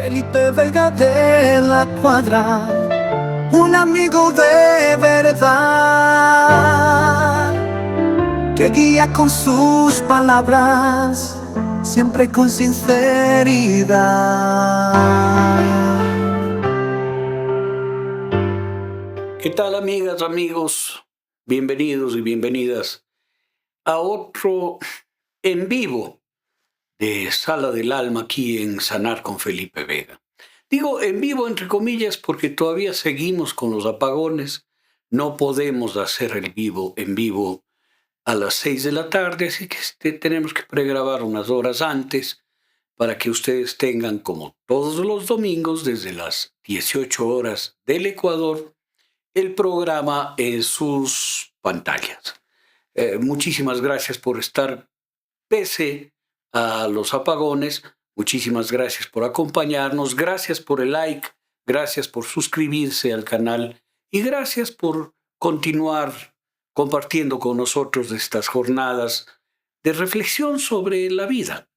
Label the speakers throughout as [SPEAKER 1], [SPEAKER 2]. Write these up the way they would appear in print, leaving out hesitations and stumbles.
[SPEAKER 1] Felipe Vega de la Cuadra, un amigo de verdad, que guía con sus palabras, siempre con sinceridad.
[SPEAKER 2] ¿Qué tal, amigas, amigos? Bienvenidos y bienvenidas a otro en vivo de Sala del Alma aquí en Sanar con Felipe Vega. Digo en vivo entre comillas porque todavía seguimos con los apagones. No podemos hacer el vivo en vivo a las 6 de la tarde, así que tenemos que pregrabar unas horas antes para que ustedes tengan, como todos los domingos, desde las 18 horas del Ecuador, el programa en sus pantallas. Muchísimas gracias por estar pese a los apagones. Muchísimas gracias por acompañarnos. Gracias por el like. Gracias por suscribirse al canal. Y gracias por continuar compartiendo con nosotros estas jornadas de reflexión sobre la vida.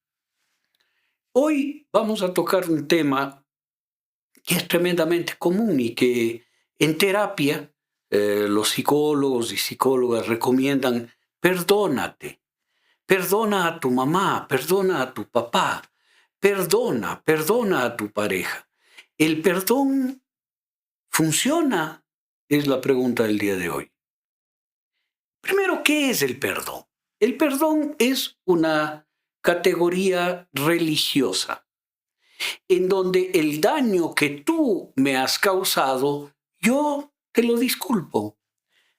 [SPEAKER 2] Hoy vamos a tocar un tema que es tremendamente común y que en terapia los psicólogos y psicólogas recomiendan: perdónate. Perdona a tu mamá, perdona a tu papá, perdona a tu pareja. ¿El perdón funciona? Es la pregunta del día de hoy. Primero, ¿qué es el perdón? El perdón es una categoría religiosa en donde el daño que tú me has causado, yo te lo disculpo,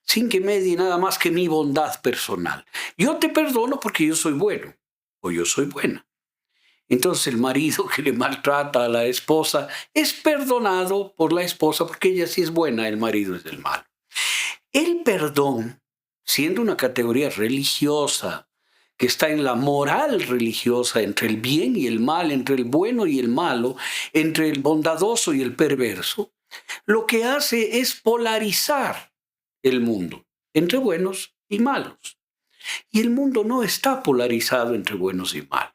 [SPEAKER 2] sin que medie nada más que mi bondad personal. Yo te perdono porque yo soy bueno o yo soy buena. Entonces el marido que le maltrata a la esposa es perdonado por la esposa porque ella sí es buena, el marido es el malo. El perdón, siendo una categoría religiosa que está en la moral religiosa, entre el bien y el mal, entre el bueno y el malo, entre el bondadoso y el perverso, lo que hace es polarizar el mundo entre buenos y malos. Y el mundo no está polarizado entre buenos y malos.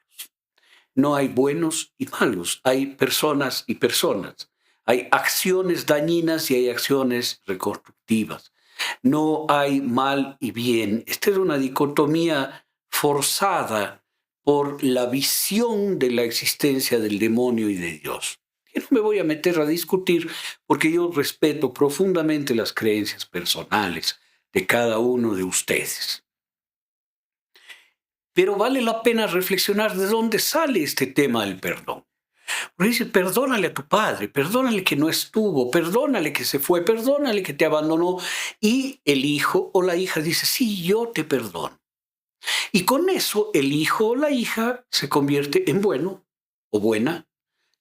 [SPEAKER 2] No hay buenos y malos, hay personas y personas. Hay acciones dañinas y hay acciones reconstructivas. No hay mal y bien. Esta es una dicotomía forzada por la visión de la existencia del demonio y de Dios. Y no me voy a meter a discutir porque yo respeto profundamente las creencias personales de cada uno de ustedes. Pero vale la pena reflexionar de dónde sale este tema del perdón. Porque dice: perdónale a tu padre, perdónale que no estuvo, perdónale que se fue, perdónale que te abandonó. Y el hijo o la hija dice: sí, yo te perdono. Y con eso el hijo o la hija se convierte en bueno o buena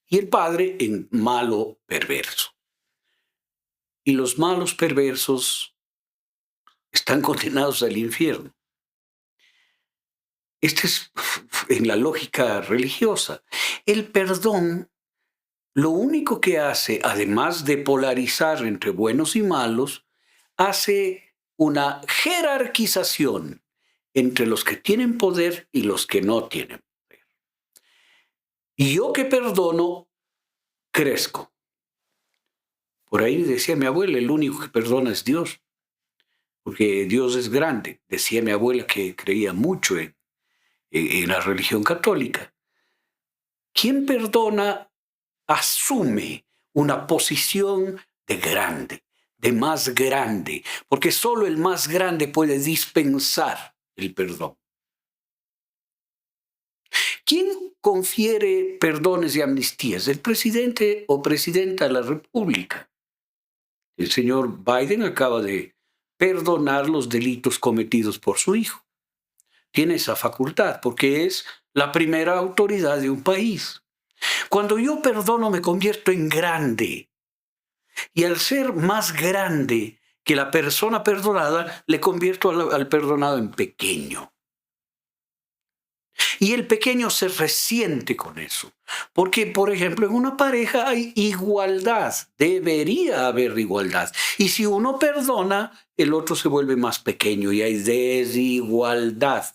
[SPEAKER 2] y el padre en malo, perverso. Y los malos perversos están condenados al infierno. Esta es en la lógica religiosa. El perdón lo único que hace, además de polarizar entre buenos y malos, hace una jerarquización entre los que tienen poder y los que no tienen poder. Y yo que perdono, crezco. Por ahí decía mi abuela: el único que perdona es Dios, porque Dios es grande. Decía mi abuela, que creía mucho en la religión católica. Quien perdona asume una posición de grande, de más grande, porque solo el más grande puede dispensar el perdón. ¿Quién confiere perdones y amnistías? El presidente o presidenta de la República. El señor Biden acaba de perdonar los delitos cometidos por su hijo. Tiene esa facultad porque es la primera autoridad de un país. Cuando yo perdono, me convierto en grande. Y al ser más grande que la persona perdonada, le convierto al perdonado en pequeño. Y el pequeño se resiente con eso. Porque, por ejemplo, en una pareja hay igualdad. Debería haber igualdad. Y si uno perdona, el otro se vuelve más pequeño y hay desigualdad.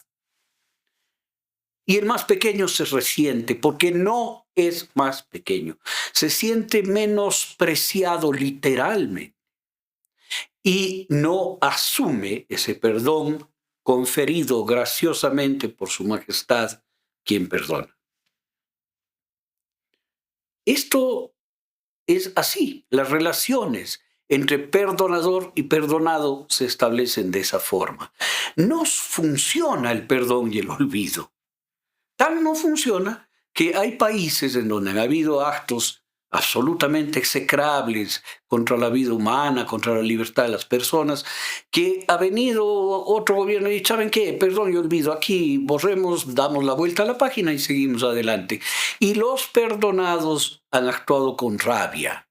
[SPEAKER 2] Y el más pequeño se resiente porque no es más pequeño. Se siente menospreciado literalmente y no asume ese perdón conferido graciosamente por su majestad, quien perdona. Esto es así. Las relaciones entre perdonador y perdonado se establecen de esa forma. No funciona el perdón y el olvido. Tal no funciona que hay países en donde han habido actos absolutamente execrables contra la vida humana, contra la libertad de las personas, que ha venido otro gobierno y dicho, ¿saben qué? Perdón y olvido, aquí borremos, damos la vuelta a la página y seguimos adelante. Y los perdonados han actuado con rabia.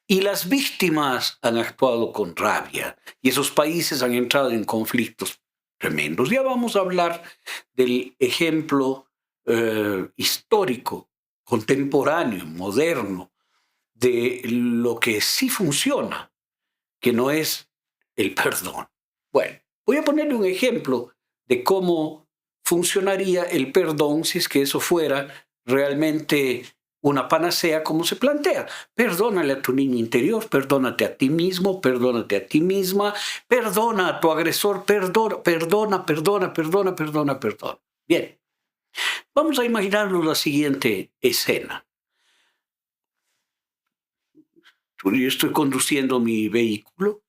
[SPEAKER 2] Y las víctimas han actuado con rabia. Y esos países han entrado en conflictos tremendos. Ya vamos a hablar del ejemplo histórico, contemporáneo, moderno, de lo que sí funciona, que no es el perdón. Bueno, voy a ponerle un ejemplo de cómo funcionaría el perdón si es que eso fuera realmente una panacea como se plantea. Perdónale a tu niño interior, perdónate a ti mismo, perdónate a ti misma, perdona a tu agresor, perdona. Bien, vamos a imaginarnos la siguiente escena. Yo estoy conduciendo mi vehículo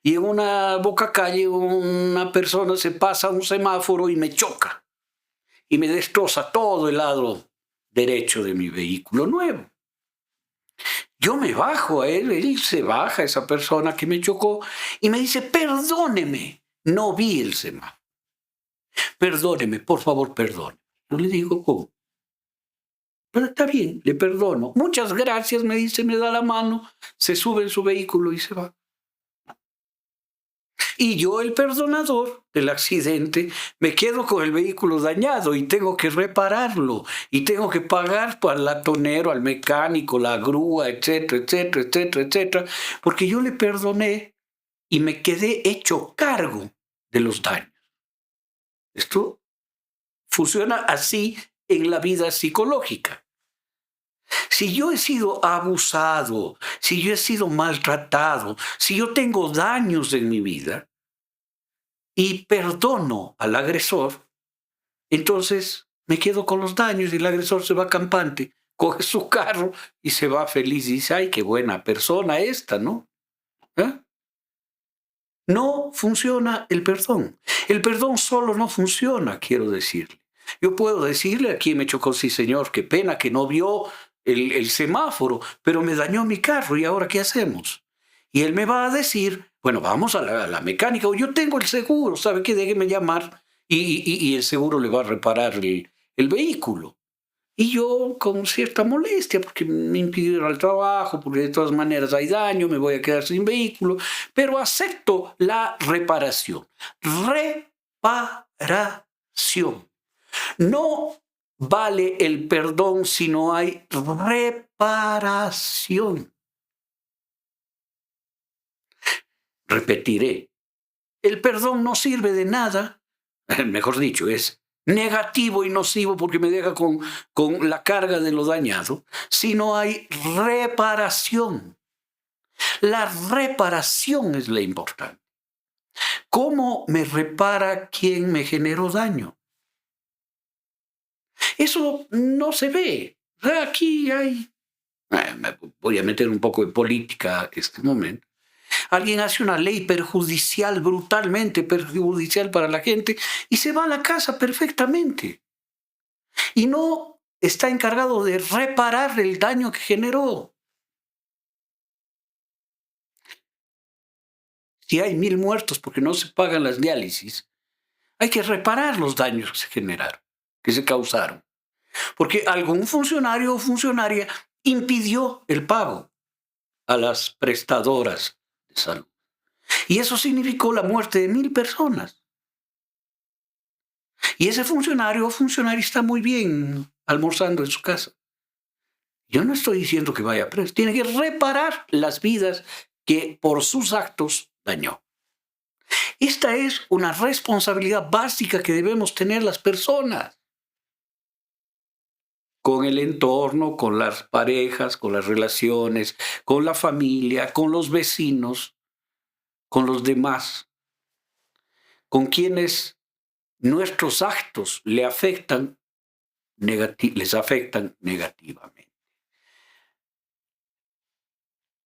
[SPEAKER 2] y en una boca calle una persona se pasa a un semáforo y me choca y me destroza todo el lado derecho de mi vehículo nuevo. Yo me bajo a él se baja, esa persona que me chocó, y me dice, perdóneme, no vi el semáforo. Perdóneme, por favor, perdone. Yo le digo, ¿cómo? Pero está bien, le perdono. Muchas gracias, me dice, me da la mano, se sube en su vehículo y se va. Y yo, el perdonador del accidente, me quedo con el vehículo dañado y tengo que repararlo y tengo que pagar al latonero, al mecánico, la grúa, etcétera, porque yo le perdoné y me quedé hecho cargo de los daños. Esto funciona así en la vida psicológica. Si yo he sido abusado, si yo he sido maltratado, si yo tengo daños en mi vida, y perdono al agresor, entonces me quedo con los daños y el agresor se va campante, coge su carro y se va feliz y dice, ay, qué buena persona esta, ¿no? ¿Eh? No funciona el perdón. El perdón solo no funciona, quiero decirle. Yo puedo decirle a quien me chocó, sí señor, qué pena que no vio el semáforo, pero me dañó mi carro y ahora ¿qué hacemos? Y él me va a decir, bueno, vamos a la mecánica, o yo tengo el seguro, ¿sabe qué? Déjeme llamar y el seguro le va a reparar el vehículo. Y yo con cierta molestia, porque me impidió ir al trabajo, porque de todas maneras hay daño, me voy a quedar sin vehículo, pero acepto la reparación. Reparación. No vale el perdón si no hay reparación. Repetiré, el perdón no sirve de nada, mejor dicho, es negativo y nocivo porque me deja con la carga de lo dañado, si no hay reparación. La reparación es la importante. ¿Cómo me repara quien me generó daño? Eso no se ve. Aquí hay... me voy a meter un poco de política en este momento. Alguien hace una ley perjudicial, brutalmente perjudicial para la gente, y se va a la casa perfectamente. Y no está encargado de reparar el daño que generó. Si hay 1000 muertos porque no se pagan las diálisis, hay que reparar los daños que se generaron, que se causaron. Porque algún funcionario o funcionaria impidió el pago a las prestadoras de salud. Y eso significó la muerte de 1000 personas. Y ese funcionario o funcionaria está muy bien almorzando en su casa. Yo no estoy diciendo que vaya preso. Tiene que reparar las vidas que por sus actos dañó. Esta es una responsabilidad básica que debemos tener las personas. con el entorno, con las parejas, con las relaciones, con la familia, con los vecinos, con los demás, con quienes nuestros actos les afectan negativamente.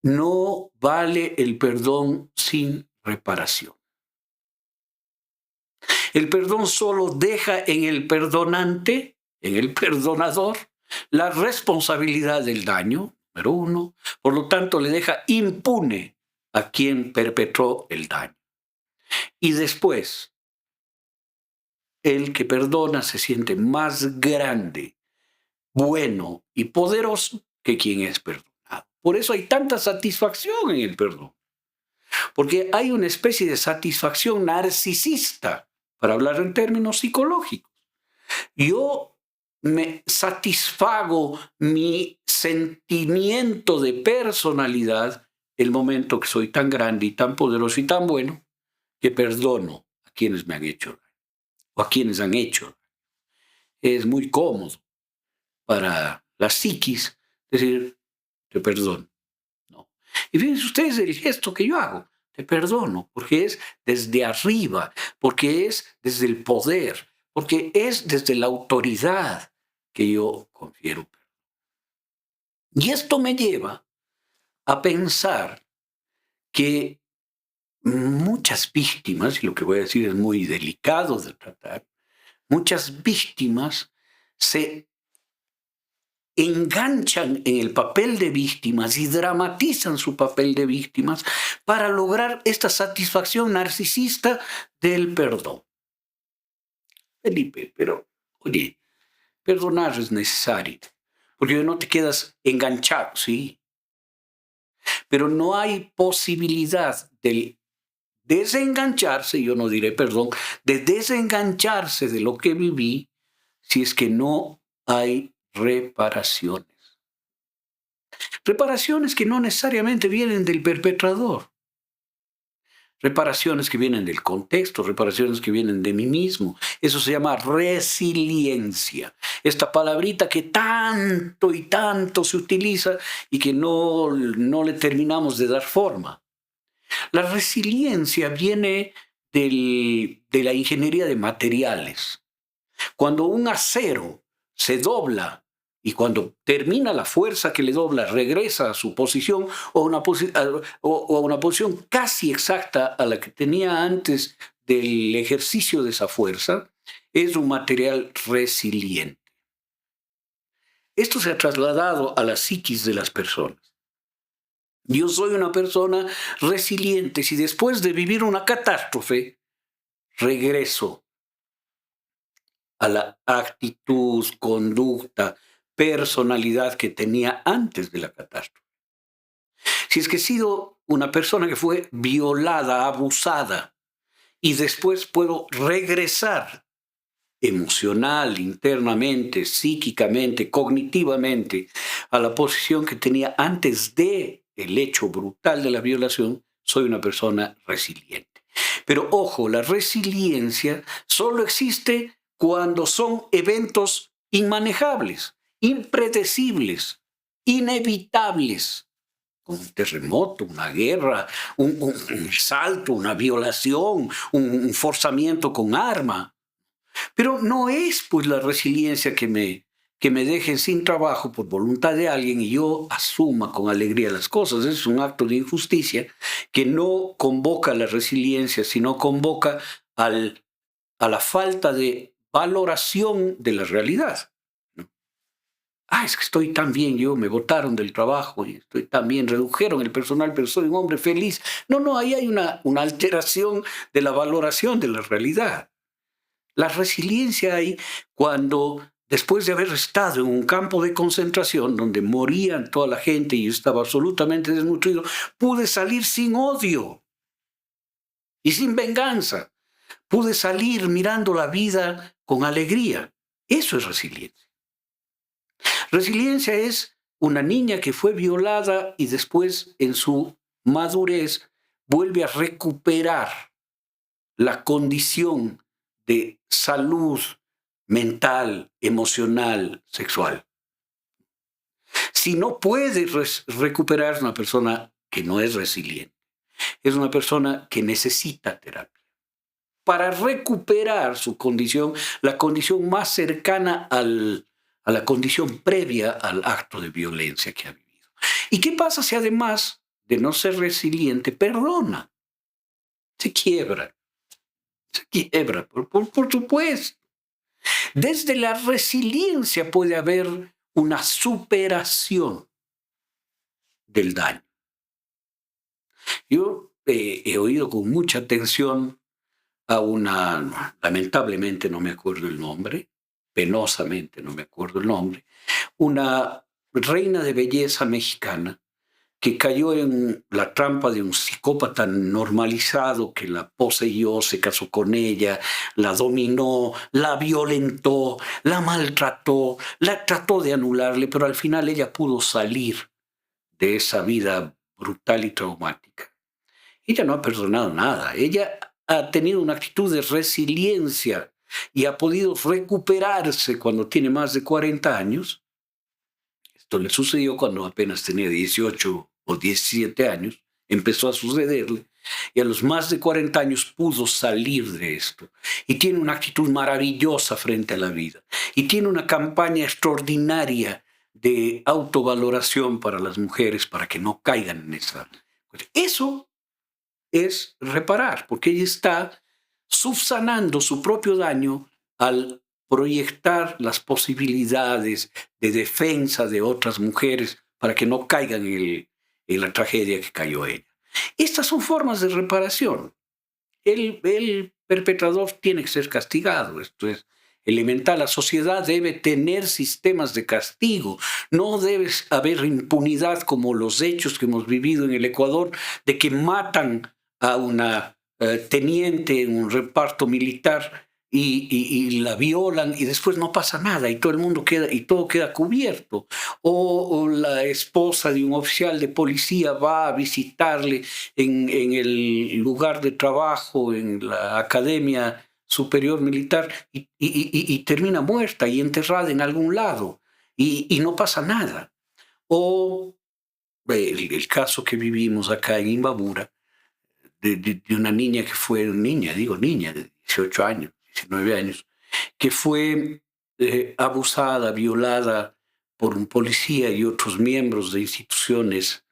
[SPEAKER 2] No vale el perdón sin reparación. El perdón solo deja en el perdonante, en el perdonador, la responsabilidad del daño, número uno. Por lo tanto, le deja impune a quien perpetró el daño. Y después, el que perdona se siente más grande, bueno y poderoso que quien es perdonado. Por eso hay tanta satisfacción en el perdón. Porque hay una especie de satisfacción narcisista, para hablar en términos psicológicos. Yo me satisfago mi sentimiento de personalidad el momento que soy tan grande y tan poderoso y tan bueno que perdono a quienes me han hecho daño o a quienes han hecho. Es muy cómodo para la psiquis decir, te perdono. No. Y fíjense ustedes el gesto que yo hago, te perdono, porque es desde arriba, porque es desde el poder, porque es desde la autoridad que yo confiero perdón. Y esto me lleva a pensar que muchas víctimas, y lo que voy a decir es muy delicado de tratar, muchas víctimas se enganchan en el papel de víctimas y dramatizan su papel de víctimas para lograr esta satisfacción narcisista del perdón. Felipe, pero oye, perdonar es necesario, porque no te quedas enganchado, ¿sí? Pero no hay posibilidad de desengancharse, yo no diré perdón, de desengancharse de lo que viví si es que no hay reparaciones. Reparaciones que no necesariamente vienen del perpetrador. Reparaciones que vienen del contexto, reparaciones que vienen de mí mismo. Eso se llama resiliencia. Esta palabrita que tanto y tanto se utiliza y que no le terminamos de dar forma. La resiliencia viene de la ingeniería de materiales. Cuando un acero se dobla y cuando termina la fuerza que le dobla, regresa a su posición o a una posición casi exacta a la que tenía antes del ejercicio de esa fuerza, es un material resiliente. Esto se ha trasladado a la psiquis de las personas. Yo soy una persona resiliente. Si después de vivir una catástrofe, regreso a la actitud, conducta, personalidad que tenía antes de la catástrofe. Si es que he sido una persona que fue violada, abusada, y después puedo regresar emocional, internamente, psíquicamente, cognitivamente, a la posición que tenía antes de el hecho brutal de la violación, soy una persona resiliente. Pero ojo, la resiliencia solo existe cuando son eventos inmanejables, impredecibles, inevitables. Un terremoto, una guerra, un salto, una violación, un forzamiento con arma. Pero no es pues la resiliencia que me dejen sin trabajo por voluntad de alguien y yo asuma con alegría las cosas. Es un acto de injusticia que no convoca la resiliencia, sino convoca a la falta de valoración de la realidad. Es que estoy tan bien, me botaron del trabajo y estoy tan bien, redujeron el personal, pero soy un hombre feliz. No, ahí hay una alteración de la valoración de la realidad. La resiliencia hay cuando, después de haber estado en un campo de concentración donde morían toda la gente y yo estaba absolutamente desnutrido, pude salir sin odio y sin venganza. Pude salir mirando la vida con alegría. Eso es resiliencia. Resiliencia es una niña que fue violada y después en su madurez vuelve a recuperar la condición de salud mental, emocional, sexual. si no puede recuperar, es una persona que no es resiliente. Es una persona que necesita terapia para recuperar su condición, la condición más cercana a la condición previa al acto de violencia que ha vivido. ¿Y qué pasa si además de no ser resiliente, perdona? Se quiebra, por supuesto. Desde la resiliencia puede haber una superación del daño. Yo he oído con mucha atención a una, lamentablemente no me acuerdo el nombre, penosamente no me acuerdo el nombre, una reina de belleza mexicana que cayó en la trampa de un psicópata normalizado que la poseyó, se casó con ella, la dominó, la violentó, la maltrató, la trató de anularle, pero al final ella pudo salir de esa vida brutal y traumática. Ella no ha perdonado nada, ella ha tenido una actitud de resiliencia y ha podido recuperarse cuando tiene más de 40 años. Esto le sucedió cuando apenas tenía 18 o 17 años, empezó a sucederle, y a los más de 40 años pudo salir de esto. Y tiene una actitud maravillosa frente a la vida. Y tiene una campaña extraordinaria de autovaloración para las mujeres para que no caigan en esa. Eso es reparar, porque ella está subsanando su propio daño al proyectar las posibilidades de defensa de otras mujeres para que no caigan en la tragedia que cayó ella. Estas son formas de reparación. El perpetrador tiene que ser castigado, esto es elemental. La sociedad debe tener sistemas de castigo. No debe haber impunidad como los hechos que hemos vivido en el Ecuador de que matan a una teniente en un reparto militar y la violan y después no pasa nada y todo el mundo queda y todo queda cubierto. O la esposa de un oficial de policía va a visitarle en el lugar de trabajo, en la academia superior militar y termina muerta y enterrada en algún lado y no pasa nada. O el caso que vivimos acá en Imbabura de una niña que fue, niña de 18 años, 19 años, que fue abusada, violada por un policía y otros miembros de instituciones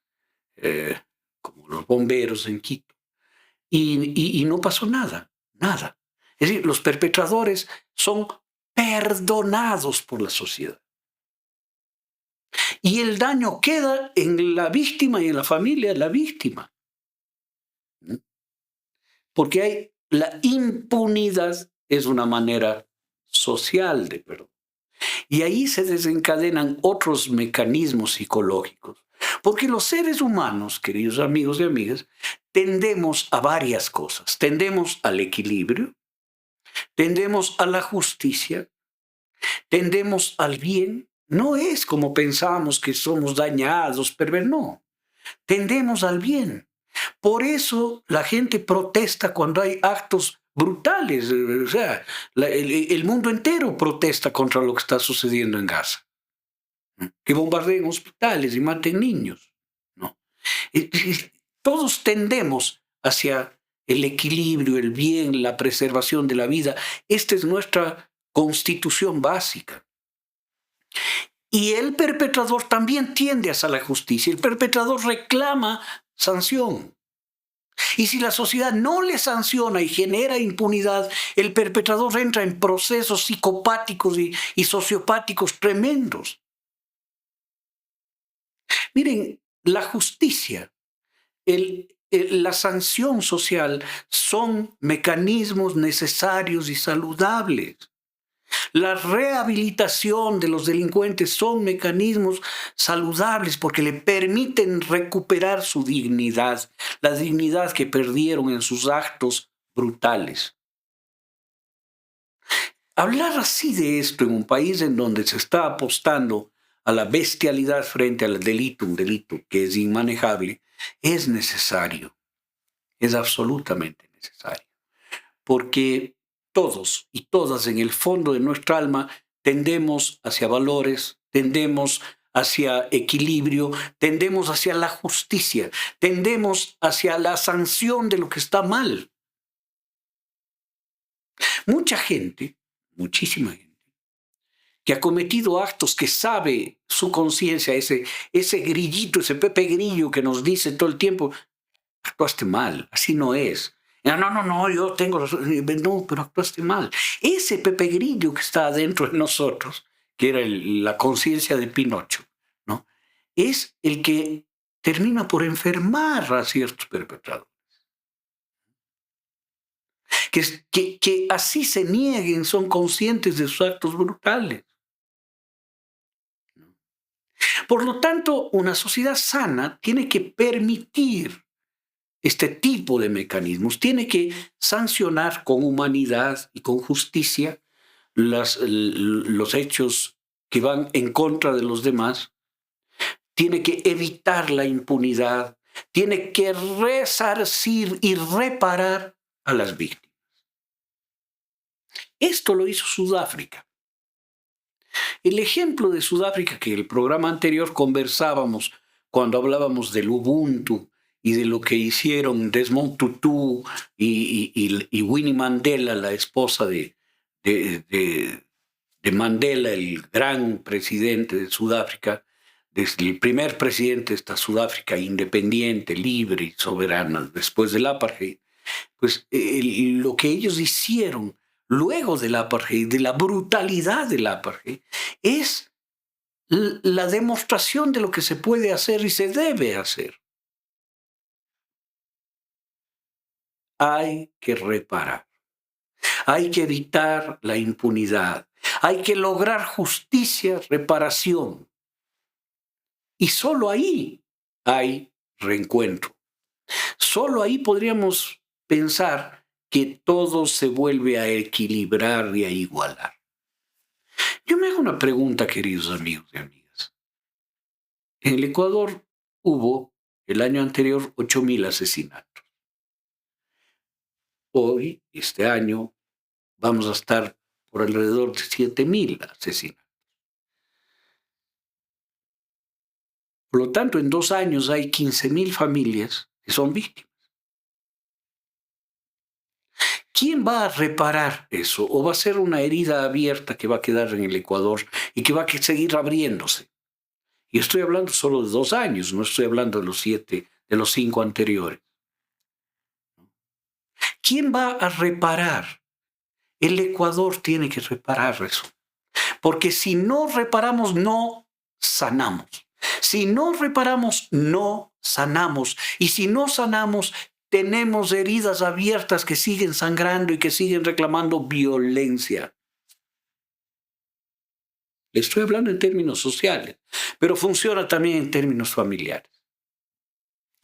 [SPEAKER 2] como los bomberos en Quito. Y no pasó nada, nada. Es decir, los perpetradores son perdonados por la sociedad. Y el daño queda en la víctima y en la familia de la víctima. Porque hay la impunidad es una manera social de perdón. Y ahí se desencadenan otros mecanismos psicológicos. Porque los seres humanos, queridos amigos y amigas, tendemos a varias cosas. Tendemos al equilibrio, tendemos a la justicia, tendemos al bien. No es como pensamos que somos dañados, pero no. Tendemos al bien. Por eso la gente protesta cuando hay actos brutales. O sea, el mundo entero protesta contra lo que está sucediendo en Gaza. Que bombardeen hospitales y maten niños. ¿No? Todos tendemos hacia el equilibrio, el bien, la preservación de la vida. Esta es nuestra constitución básica. Y el perpetrador también tiende hacia la justicia. El perpetrador reclama sanción. Y si la sociedad no le sanciona y genera impunidad, el perpetrador entra en procesos psicopáticos y sociopáticos tremendos. Miren, la justicia, la sanción social son mecanismos necesarios y saludables. La rehabilitación de los delincuentes son mecanismos saludables porque le permiten recuperar su dignidad, la dignidad que perdieron en sus actos brutales. Hablar así de esto en un país en donde se está apostando a la bestialidad frente al delito, un delito que es inmanejable, es necesario, es absolutamente necesario, porque todos y todas en el fondo de nuestra alma tendemos hacia valores, tendemos hacia equilibrio, tendemos hacia la justicia, tendemos hacia la sanción de lo que está mal. Mucha gente, muchísima gente, que ha cometido actos que sabe su conciencia, ese grillito, ese Pepe Grillo que nos dice todo el tiempo, actuaste mal, así no es. No, yo tengo razón. No, pero actuaste mal. Ese Pepe Grillo que está adentro de nosotros, que era la conciencia de Pinocho, ¿no? Es el que termina por enfermar a ciertos perpetradores. Que así se nieguen, son conscientes de sus actos brutales. Por lo tanto, una sociedad sana tiene que permitir este tipo de mecanismos, tiene que sancionar con humanidad y con justicia los hechos que van en contra de los demás, tiene que evitar la impunidad, tiene que resarcir y reparar a las víctimas. Esto lo hizo Sudáfrica. El ejemplo de Sudáfrica que el programa anterior conversábamos cuando hablábamos del Ubuntu y de lo que hicieron Desmond Tutu y Winnie Mandela, la esposa de Mandela, el gran presidente de Sudáfrica, desde el primer presidente de esta Sudáfrica independiente, libre y soberana después del apartheid, pues lo que ellos hicieron luego del apartheid, de la brutalidad del apartheid, es la demostración de lo que se puede hacer y se debe hacer. Hay que reparar, hay que evitar la impunidad, hay que lograr justicia, reparación. Y solo ahí hay reencuentro. Solo ahí podríamos pensar que todo se vuelve a equilibrar y a igualar. Yo me hago una pregunta, queridos amigos y amigas. En el Ecuador hubo, el año anterior, 8.000 asesinatos. Hoy, este año, vamos a estar por alrededor de 7.000 asesinatos. Por lo tanto, en 2 años hay 15.000 familias que son víctimas. ¿Quién va a reparar eso? ¿O va a ser una herida abierta que va a quedar en el Ecuador y que va a seguir abriéndose? Y estoy hablando solo de 2 años, no estoy hablando de los 5 anteriores. ¿Quién va a reparar? El Ecuador tiene que reparar eso. Porque si no reparamos, no sanamos. Si no reparamos, no sanamos. Y si no sanamos, tenemos heridas abiertas que siguen sangrando y que siguen reclamando violencia. Estoy hablando en términos sociales, pero funciona también en términos familiares.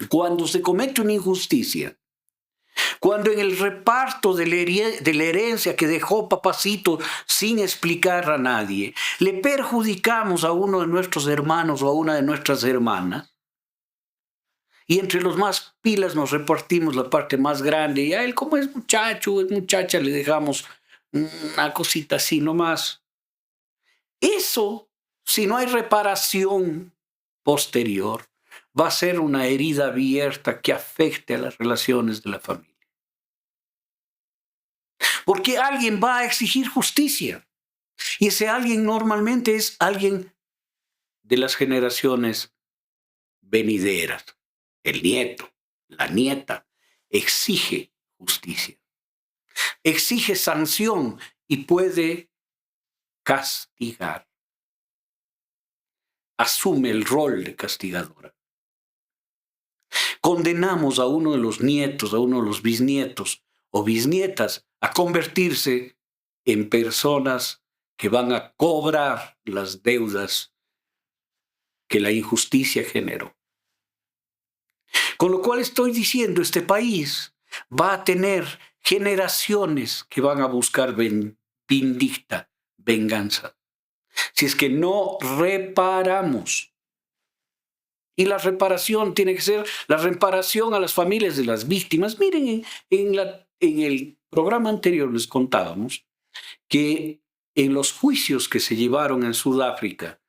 [SPEAKER 2] Cuando se comete una injusticia, cuando en el reparto de la herencia que dejó papacito sin explicar a nadie, le perjudicamos a uno de nuestros hermanos o a una de nuestras hermanas, y entre los más pilas nos repartimos la parte más grande, y a él como es muchacho, es muchacha, le dejamos una cosita así nomás. Eso, si no hay reparación posterior, va a ser una herida abierta que afecte a las relaciones de la familia. Porque alguien va a exigir justicia. Y ese alguien normalmente es alguien de las generaciones venideras. El nieto, la nieta, exige justicia. Exige sanción y puede castigar. Asume el rol de castigadora. Condenamos a uno de los nietos, a uno de los bisnietos o bisnietas a convertirse en personas que van a cobrar las deudas que la injusticia generó. Con lo cual estoy diciendo, este país va a tener generaciones que van a buscar vindicta, venganza. Si es que no reparamos. Y la reparación tiene que ser la reparación a las familias de las víctimas. Miren, en el programa anterior les contábamos que en los juicios que se llevaron en Sudáfrica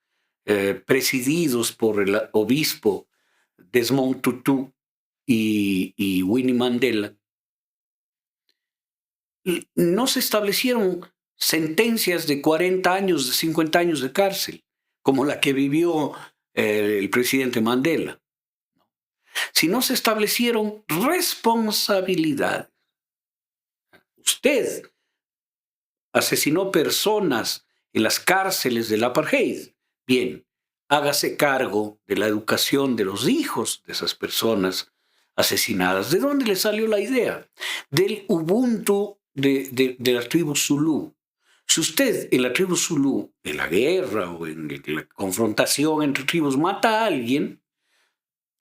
[SPEAKER 2] presididos por el obispo Desmond Tutu y Winnie Mandela, no se establecieron sentencias de 40 años, de 50 años de cárcel, como la que vivió el presidente Mandela, sino se establecieron responsabilidades. Usted asesinó personas en las cárceles del apartheid. Bien, hágase cargo de la educación de los hijos de esas personas asesinadas. ¿De dónde le salió la idea? Del Ubuntu de la tribu Zulú. Si usted en la tribu Zulú, en la guerra o en la confrontación entre tribus, mata a alguien,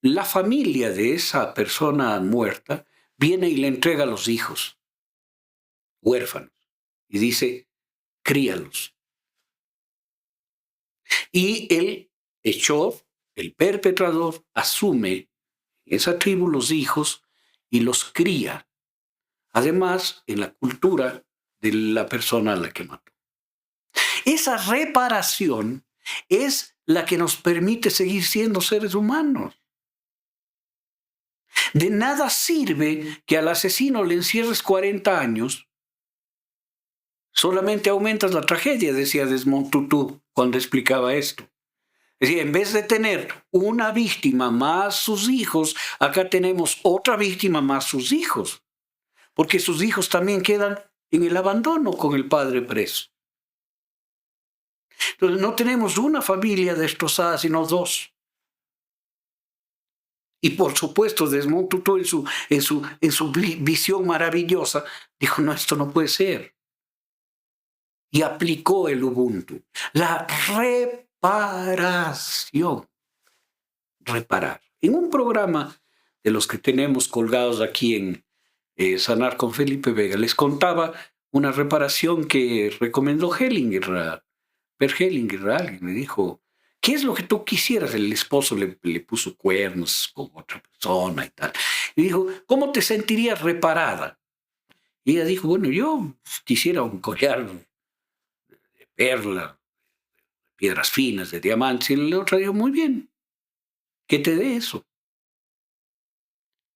[SPEAKER 2] la familia de esa persona muerta viene y le entrega a los hijos huérfanos y dice, críalos. Y el hechor, el perpetrador, asume esa tribu los hijos y los cría. Además, en la cultura de la persona a la que mató. Esa reparación es la que nos permite seguir siendo seres humanos. De nada sirve que al asesino le encierres 40 años. Solamente aumentas la tragedia, decía Desmond Tutu cuando explicaba esto. Es decir, en vez de tener una víctima más sus hijos, acá tenemos otra víctima más sus hijos. Porque sus hijos también quedan en el abandono con el padre preso. Entonces no tenemos una familia destrozada, sino dos. Y por supuesto, Desmond Tutu en su visión maravillosa dijo, no, esto no puede ser. Y aplicó el Ubuntu. La reparación. Reparar. En un programa de los que tenemos colgados aquí en Sanar con Felipe Vega, les contaba una reparación que recomendó Hellinger, Bert Hellinger, alguien me dijo, ¿qué es lo que tú quisieras? El esposo le puso cuernos con otra persona y tal. Y dijo, ¿cómo te sentirías reparada? Y ella dijo, bueno, yo quisiera un collar de perla, piedras finas, de diamantes. Y el otro dijo, muy bien, que te dé eso.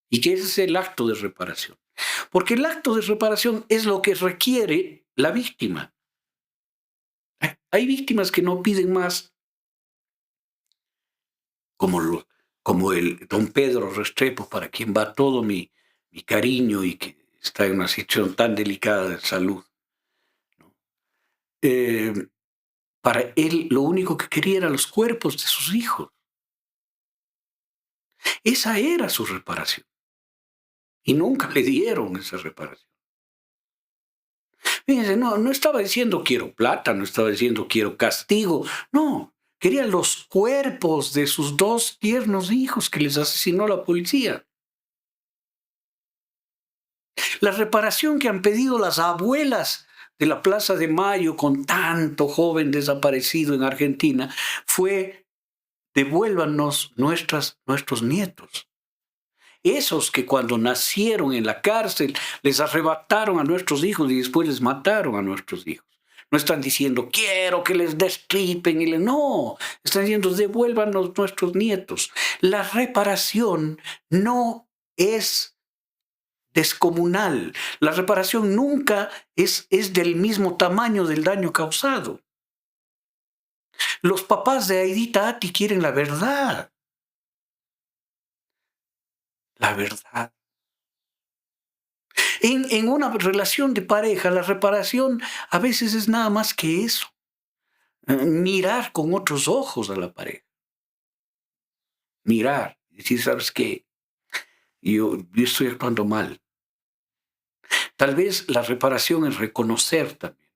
[SPEAKER 2] Y que ese es el acto de reparación. Porque el acto de reparación es lo que requiere la víctima. Hay víctimas que no piden más, como el don Pedro Restrepo, para quien va todo mi cariño y que está en una situación tan delicada de salud. ¿No? Para él lo único que quería eran los cuerpos de sus hijos. Esa era su reparación. Y nunca le dieron esa reparación. Fíjense, no estaba diciendo quiero plata, no estaba diciendo quiero castigo. No, quería los cuerpos de sus dos tiernos hijos que les asesinó la policía. La reparación que han pedido las abuelas de la Plaza de Mayo con tanto joven desaparecido en Argentina fue devuélvanos nuestros nietos. Esos que cuando nacieron en la cárcel les arrebataron a nuestros hijos y después les mataron a nuestros hijos. No están diciendo, quiero que les destripen. No, están diciendo, devuélvanos nuestros nietos. La reparación no es descomunal. La reparación nunca es del mismo tamaño del daño causado. Los papás de Aidita Ati quieren la verdad. La verdad. En una relación de pareja, la reparación a veces es nada más que eso. Mirar con otros ojos a la pareja. Mirar. Decir, ¿sabes qué? Yo estoy actuando mal. Tal vez la reparación es reconocer también.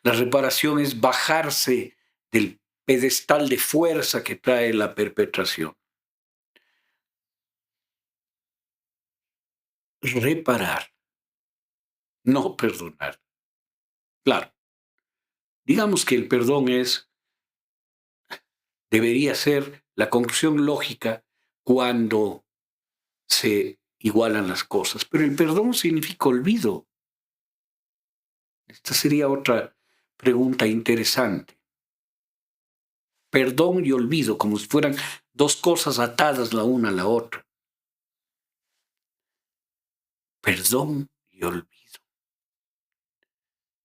[SPEAKER 2] La reparación es bajarse del pedestal de fuerza que trae la perpetración. Reparar, no perdonar. Claro, digamos que el perdón debería ser la conclusión lógica cuando se igualan las cosas, pero el perdón significa olvido. Esta sería otra pregunta interesante. Perdón y olvido, como si fueran dos cosas atadas la una a la otra. Perdón y olvido.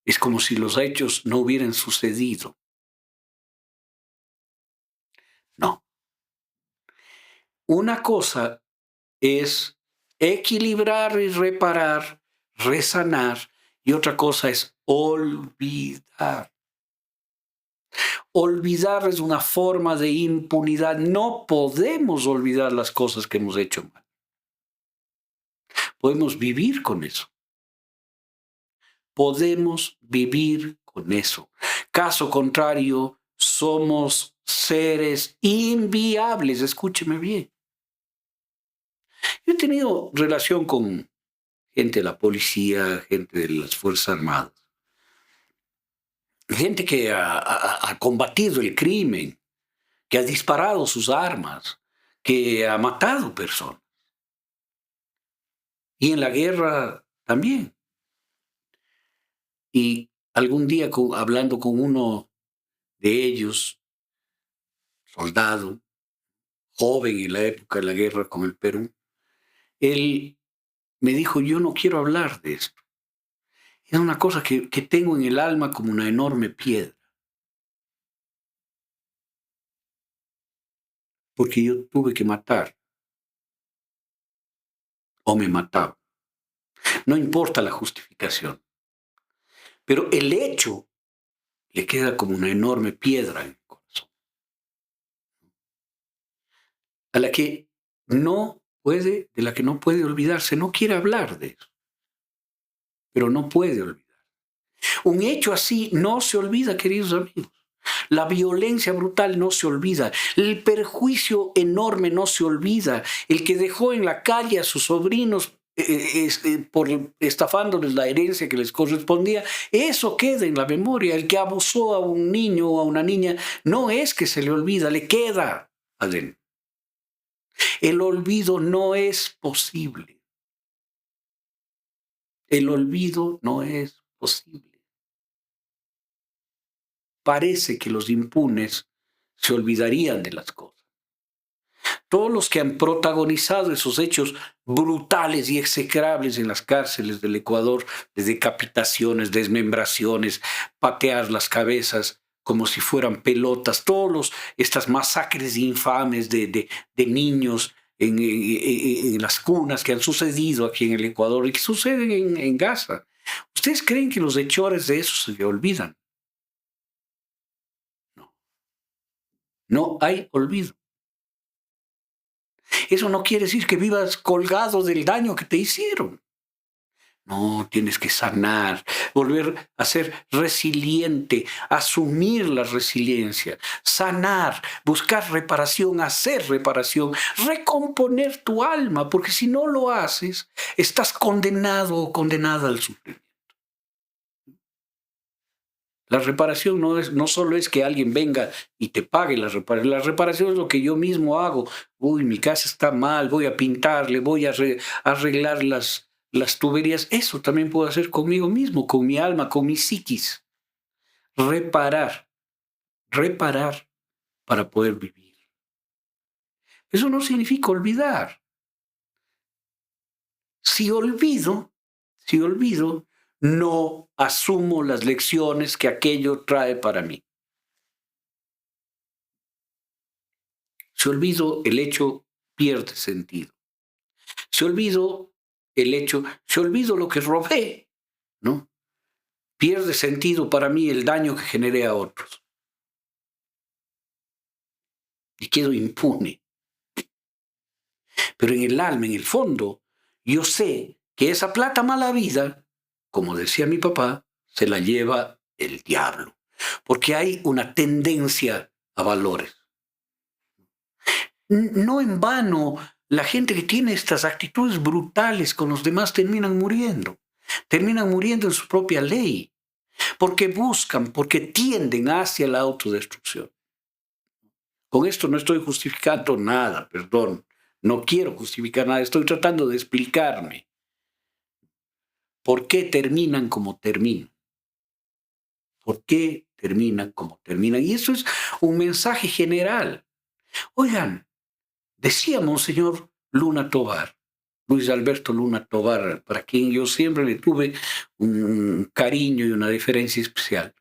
[SPEAKER 2] Es como si los hechos no hubieran sucedido. No. Una cosa es equilibrar y reparar, resanar, y otra cosa es olvidar. Olvidar es una forma de impunidad. No podemos olvidar las cosas que hemos hecho mal. Podemos vivir con eso. Podemos vivir con eso. Caso contrario, somos seres inviables. Escúcheme bien. Yo he tenido relación con gente de la policía, gente de las Fuerzas Armadas, gente que ha combatido el crimen, que ha disparado sus armas, que ha matado personas. Y en la guerra también. Y algún día hablando con uno de ellos, soldado, joven en la época de la guerra con el Perú, él me dijo, yo no quiero hablar de esto. Es una cosa que tengo en el alma como una enorme piedra. Porque yo tuve que matar o me mataba. No importa la justificación. Pero el hecho le queda como una enorme piedra en el corazón. A la que de la que no puede olvidarse, no quiere hablar de eso. Pero no puede olvidar. Un hecho así no se olvida, queridos amigos. La violencia brutal no se olvida. El perjuicio enorme no se olvida. El que dejó en la calle a sus sobrinos por estafándoles la herencia que les correspondía, eso queda en la memoria. El que abusó a un niño o a una niña, no es que se le olvida, le queda adentro. El olvido no es posible. El olvido no es posible. Parece que los impunes se olvidarían de las cosas. Todos los que han protagonizado esos hechos brutales y execrables en las cárceles del Ecuador, de decapitaciones, desmembraciones, patear las cabezas como si fueran pelotas, estas masacres infames de niños en las cunas que han sucedido aquí en el Ecuador y que suceden en Gaza. ¿Ustedes creen que los hechores de eso se le olvidan? No hay olvido. Eso no quiere decir que vivas colgado del daño que te hicieron. No, tienes que sanar, volver a ser resiliente, asumir la resiliencia, sanar, buscar reparación, hacer reparación, recomponer tu alma, porque si no lo haces, estás condenado o condenada al sufrimiento. La reparación no solo es que alguien venga y te pague la reparación. La reparación es lo que yo mismo hago. Uy, mi casa está mal, voy a pintarle, voy a arreglar las tuberías. Eso también puedo hacer conmigo mismo, con mi alma, con mi psiquis. Reparar para poder vivir. Eso no significa olvidar. Si olvido, no asumo las lecciones que aquello trae para mí. Si olvido, el hecho pierde sentido. Si olvido si olvido lo que robé, ¿no? Pierde sentido para mí el daño que generé a otros. Y quedo impune. Pero en el alma, en el fondo, yo sé que esa plata mala vida, como decía mi papá, se la lleva el diablo. Porque hay una tendencia a valores. No en vano, la gente que tiene estas actitudes brutales con los demás terminan muriendo en su propia ley, porque tienden hacia la autodestrucción. Con esto no estoy justificando nada, perdón, no quiero justificar nada, estoy tratando de explicarme por qué terminan como terminan. ¿Por qué terminan como terminan. Y eso es un mensaje general. Oigan, decía Monseñor Luna Tobar, Luis Alberto Luna Tobar, para quien yo siempre le tuve un cariño y una deferencia especial.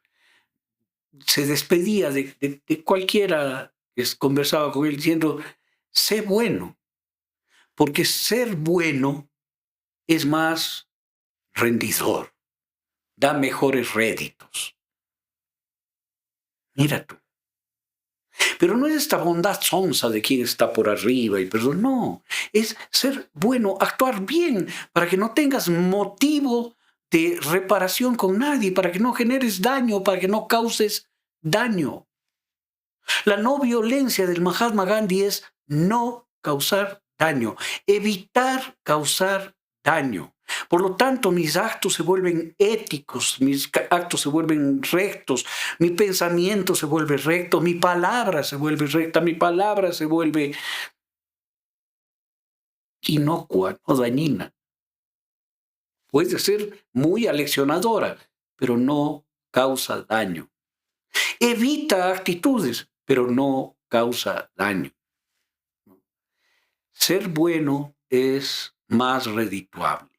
[SPEAKER 2] Se despedía de cualquiera que conversaba con él diciendo, sé bueno, porque ser bueno es más rendidor, da mejores réditos. Mira tú. Pero no es esta bondad sonsa de quien está por arriba y perdón, no. Es ser bueno, actuar bien para que no tengas motivo de reparación con nadie, para que no generes daño, para que no causes daño. La no violencia del Mahatma Gandhi es no causar daño, evitar causar daño. Por lo tanto, mis actos se vuelven éticos, mis actos se vuelven rectos, mi pensamiento se vuelve recto, mi palabra se vuelve recta, mi palabra se vuelve inocua, no dañina. Puede ser muy aleccionadora, pero no causa daño. Evita actitudes, pero no causa daño. Ser bueno es más redituable.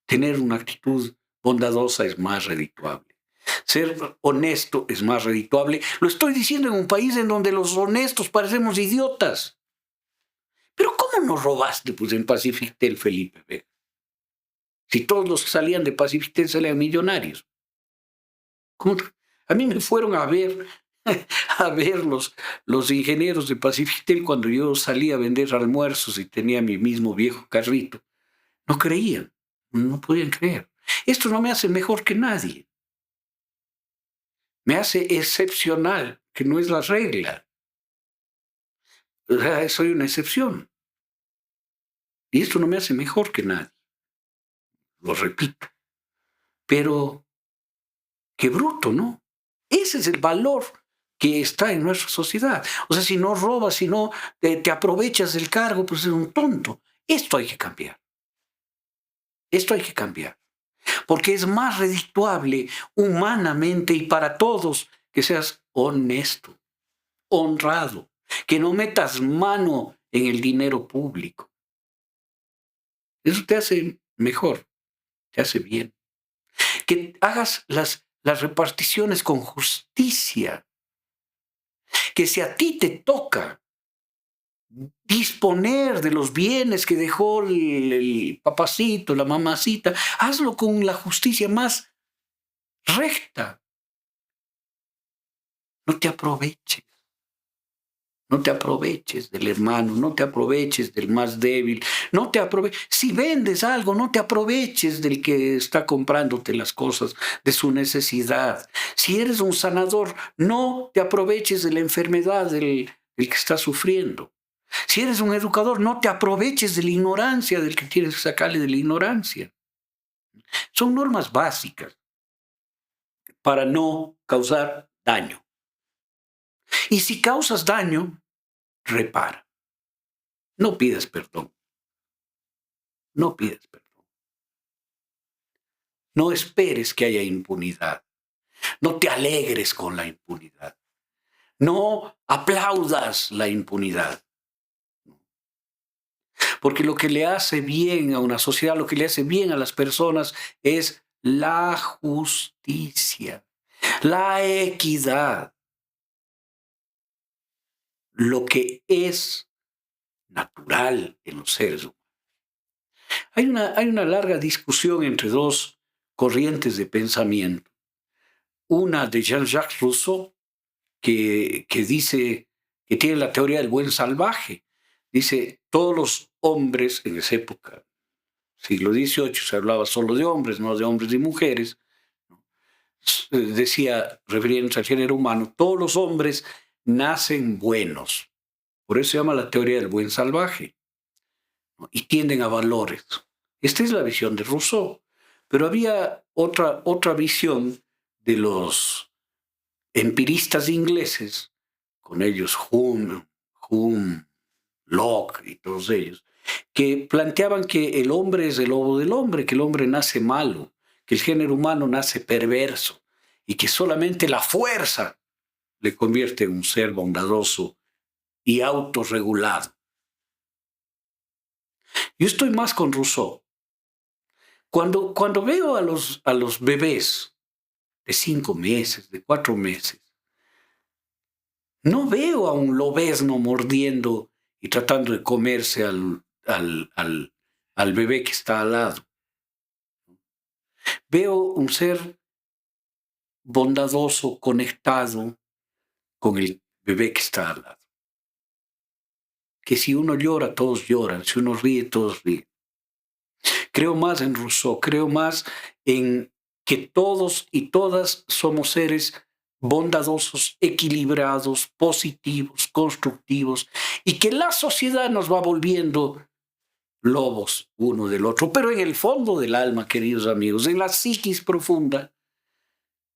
[SPEAKER 2] Tener una actitud bondadosa es más redituable. Ser honesto es más redituable. Lo estoy diciendo en un país en donde los honestos parecemos idiotas. Pero ¿cómo no robaste pues, en Pacific-Tel, Felipe Vega? Si todos los que salían de Pacific-Tel salían millonarios. ¿Cómo? A mí me fueron a ver los ingenieros de Pacific-Tel cuando yo salía a vender almuerzos y tenía mi mismo viejo carrito. No creían, no podían creer. Esto no me hace mejor que nadie. Me hace excepcional, que no es la regla. O sea, soy una excepción. Y esto no me hace mejor que nadie. Lo repito. Pero qué bruto, ¿no? Ese es el valor que está en nuestra sociedad. O sea, si no robas, si no te aprovechas del cargo, pues eres un tonto. Esto hay que cambiar. Esto hay que cambiar. Porque es más redituable humanamente y para todos que seas honesto, honrado, que no metas mano en el dinero público. Eso te hace mejor, te hace bien. Que hagas las reparticiones con justicia. Que si a ti te toca disponer de los bienes que dejó el papacito, la mamacita, hazlo con la justicia más recta. No te aproveches. No te aproveches del hermano, no te aproveches del más débil, no te aproveches. Si vendes algo, no te aproveches del que está comprándote las cosas, de su necesidad. Si eres un sanador, no te aproveches de la enfermedad del que está sufriendo. Si eres un educador, no te aproveches de la ignorancia del que tienes que sacarle de la ignorancia. Son normas básicas para no causar daño. Y si causas daño, repara. No pidas perdón. No pidas perdón. No esperes que haya impunidad. No te alegres con la impunidad. No aplaudas la impunidad. Porque lo que le hace bien a una sociedad, lo que le hace bien a las personas es la justicia, la equidad, lo que es natural en los seres humanos. Hay una larga discusión entre dos corrientes de pensamiento. Una de Jean-Jacques Rousseau, que dice, que tiene la teoría del buen salvaje. Dice, todos los hombres en esa época, siglo XVIII, se hablaba solo de hombres, no de hombres y mujeres. Decía, refiriéndose al género humano, todos los hombres nacen buenos. Por eso se llama la teoría del buen salvaje. ¿No? Y tienden a valores. Esta es la visión de Rousseau. Pero había otra visión de los empiristas ingleses, con ellos Hume, Locke y todos ellos, que planteaban que el hombre es el lobo del hombre, que el hombre nace malo, que el género humano nace perverso. y que solamente la fuerza le convierte en un ser bondadoso y autorregulado. Yo estoy más con Rousseau. Cuando veo a los bebés de 5 meses, de 4 meses, no veo a un lobezno mordiendo y tratando de comerse al bebé que está al lado. Veo un ser bondadoso, conectado con el bebé que está al lado. Que si uno llora, todos lloran. Si uno ríe, todos ríen. Creo más en Rousseau, creo más en que todos y todas somos seres bondadosos, equilibrados, positivos, constructivos, y que la sociedad nos va volviendo lobos uno del otro. Pero en el fondo del alma, queridos amigos, en la psiquis profunda,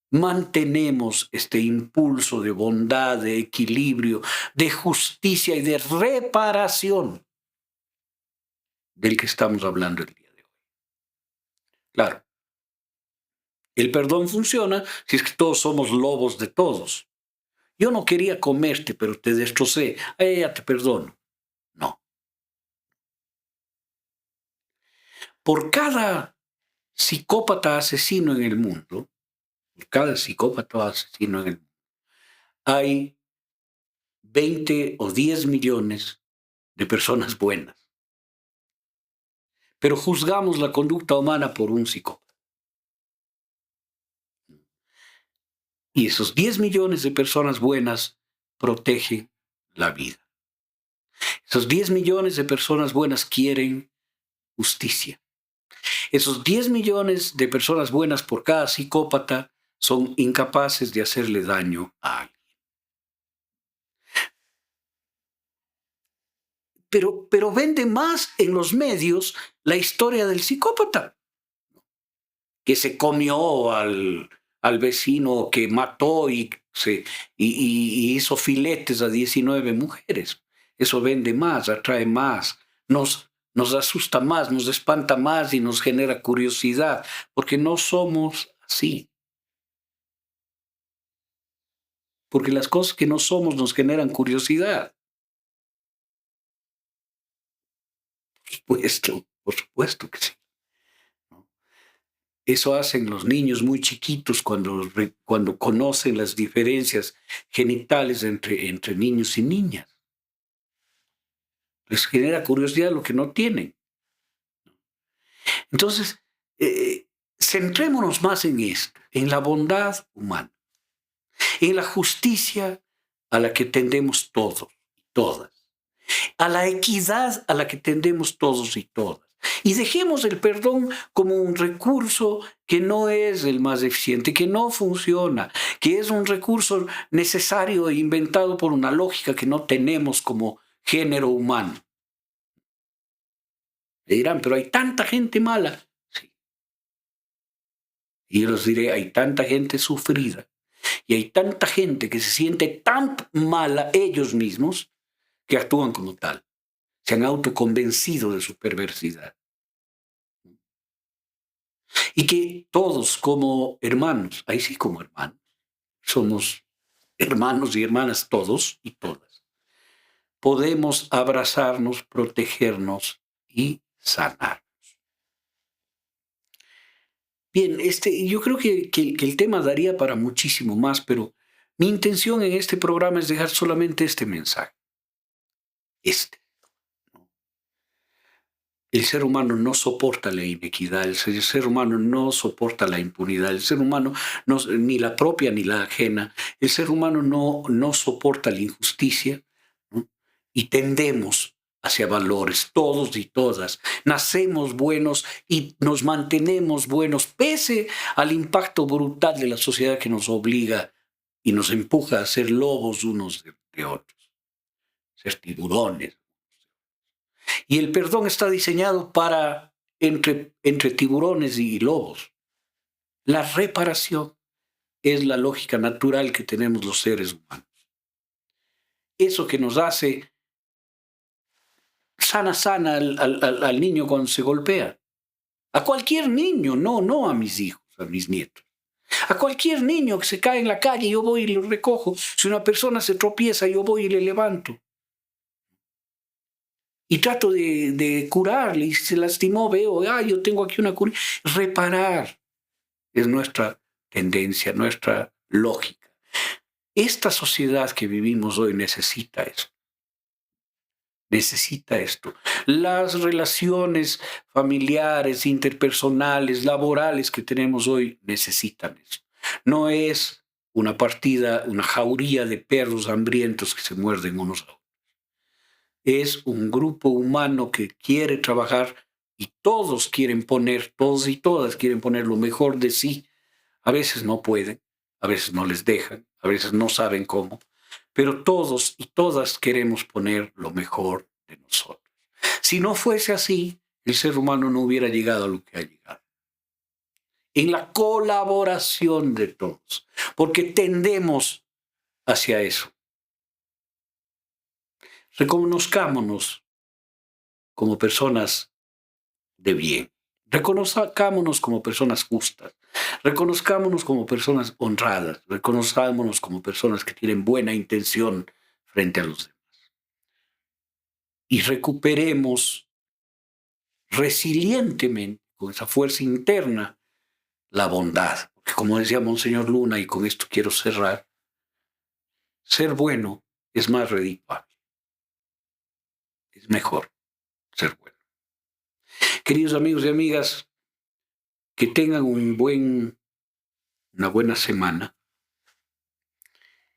[SPEAKER 2] mantenemos este impulso de bondad, de equilibrio, de justicia y de reparación del que estamos hablando el día de hoy. Claro, el perdón funciona si es que todos somos lobos de todos. Yo no quería comerte, pero te destrocé. Ya te perdono. No. Por cada psicópata asesino en el mundo, por cada psicópata asesino en el mundo, hay 20 o 10 millones de personas buenas. Pero juzgamos la conducta humana por un psicópata. Y esos 10 millones de personas buenas protegen la vida. Esos 10 millones de personas buenas quieren justicia. Esos 10 millones de personas buenas por cada psicópata son incapaces de hacerle daño a alguien. Pero vende más en los medios la historia del psicópata, que se comió al vecino, que mató y hizo filetes a 19 mujeres. Eso vende más, atrae más, nos asusta más, nos espanta más y nos genera curiosidad, porque no somos así. Porque las cosas que no somos nos generan curiosidad. Por supuesto que sí. Eso hacen los niños muy chiquitos cuando conocen las diferencias genitales entre niños y niñas. Les genera curiosidad lo que no tienen. Entonces, centrémonos más en esto, en la bondad humana, en la justicia a la que tendemos todos y todas, a la equidad a la que tendemos todos y todas. Y dejemos el perdón como un recurso que no es el más eficiente, que no funciona, que es un recurso necesario e inventado por una lógica que no tenemos como género humano. Le dirán, pero hay tanta gente mala. Sí. Y yo les diré, hay tanta gente sufrida y hay tanta gente que se siente tan mala ellos mismos que actúan como tal. Se han autoconvencido de su perversidad. Y que todos como hermanos, ahí sí como hermanos, somos hermanos y hermanas todos y todas, podemos abrazarnos, protegernos y sanar. Bien, yo creo que el tema daría para muchísimo más, pero mi intención en este programa es dejar solamente este mensaje. El ser humano no soporta la inequidad, el ser humano no soporta la impunidad, el ser humano, ni la propia ni la ajena, el ser humano no soporta la injusticia, ¿no? Y tendemos hacia valores, todos y todas. Nacemos buenos y nos mantenemos buenos, pese al impacto brutal de la sociedad que nos obliga y nos empuja a ser lobos unos de otros, ser tiburones. Y el perdón está diseñado para entre tiburones y lobos. La reparación es la lógica natural que tenemos los seres humanos. Eso que nos hace sana al niño cuando se golpea. A cualquier niño, no a mis hijos, a mis nietos. A cualquier niño que se cae en la calle, yo voy y lo recojo. Si una persona se tropieza, yo voy y le levanto. Y trato de curarle. Y si se lastimó, veo, yo tengo aquí una cura. Reparar es nuestra tendencia, nuestra lógica. Esta sociedad que vivimos hoy necesita eso. Necesita esto. Las relaciones familiares, interpersonales, laborales que tenemos hoy necesitan eso. No es una partida, una jauría de perros hambrientos que se muerden unos a otros. Es un grupo humano que quiere trabajar y todos quieren poner, todos y todas quieren poner lo mejor de sí. A veces no pueden, a veces no les dejan, a veces no saben cómo, pero todos y todas queremos poner lo mejor de nosotros. Si no fuese así, el ser humano no hubiera llegado a lo que ha llegado. En la colaboración de todos, porque tendemos hacia eso. Reconozcámonos como personas de bien. Reconozcámonos como personas justas. Reconozcámonos como personas honradas. Reconozcámonos como personas que tienen buena intención frente a los demás. Y recuperemos resilientemente, con esa fuerza interna, la bondad. Porque como decía Monseñor Luna, y con esto quiero cerrar, ser bueno es más redituable. Es mejor ser bueno. Queridos amigos y amigas, que tengan una buena semana,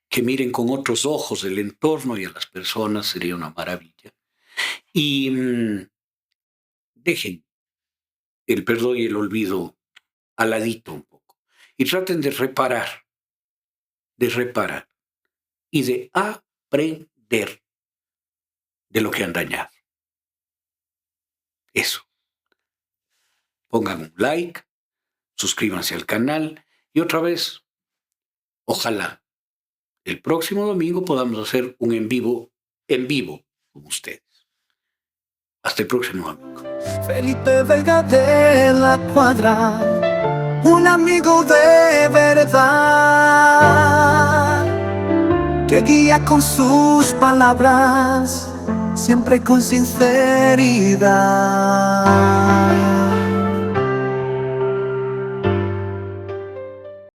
[SPEAKER 2] que miren con otros ojos el entorno y a las personas, sería una maravilla. Y dejen el perdón y el olvido al ladito un poco. Y traten de reparar y de aprender de lo que han dañado. Eso. Pongan un like, suscríbanse al canal y otra vez, ojalá el próximo domingo podamos hacer un en vivo con ustedes. Hasta el próximo amigo.
[SPEAKER 1] Felipe Vega de la Cuadra, un amigo de verdad, que guía con sus palabras, siempre con sinceridad.